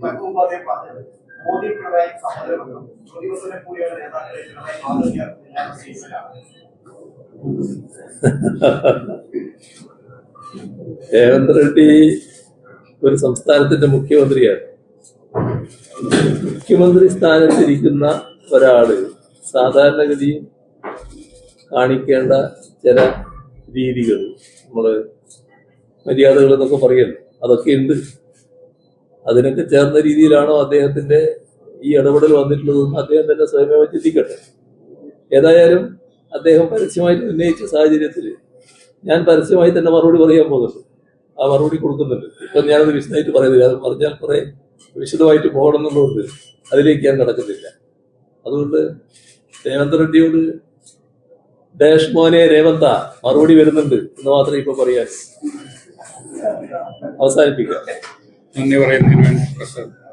മോദി പിണറായി സഹോദരബന്ധം പ്രതിപക്ഷത്തെ കൂടിയാണ് നേതാക്കളെ പിണറായി മാതൃകയാക്കുന്ന സ്റ്റേജിലാണ്. രേവന്ത് റെഡ്ഡി ഒരു സംസ്ഥാനത്തിന്റെ മുഖ്യമന്ത്രിയാണ്. മുഖ്യമന്ത്രി സ്ഥാനത്തിരിക്കുന്ന ഒരാള് സാധാരണഗതിയിൽ കാണിക്കേണ്ട ചില രീതികൾ, നമ്മള് മര്യാദകൾ എന്നൊക്കെ പറയല്ലോ, അതൊക്കെ ഉണ്ട്. അതിനൊക്കെ ചേർന്ന രീതിയിലാണോ അദ്ദേഹത്തിന്റെ ഈ ഇടപെടൽ വന്നിട്ടുള്ളതെന്ന് അദ്ദേഹം തന്നെ സ്വയമേവ ചിന്തിക്കട്ടെ. ഏതായാലും അദ്ദേഹം പരസ്യമായിട്ട് ഉന്നയിച്ച സാഹചര്യത്തിൽ ഞാൻ പരസ്യമായി തന്നെ മറുപടി പറയാൻ പോകുന്നുണ്ട്. ആ മറുപടി കൊടുക്കുന്നുണ്ട്. ഇപ്പം ഞാനത് വിശദമായിട്ട് പറയുന്നില്ല. അത് പറഞ്ഞാൽ കുറെ വിശദമായിട്ട് പോകണം എന്നുള്ളതുകൊണ്ട് അതിലേക്ക് ഞാൻ കടക്കുന്നില്ല. അതുകൊണ്ട് രേവന്ത് റെഡ്ഡിയോട് ഡാഷ് മോനെ രേവന്ത മറുപടി വരുന്നുണ്ട് എന്ന് മാത്രമേ ഇപ്പൊ പറയാൻ. അവസാനിപ്പിക്കാം. നന്ദി പറയുന്നതിന് വേണ്ടി പ്രസാദ്.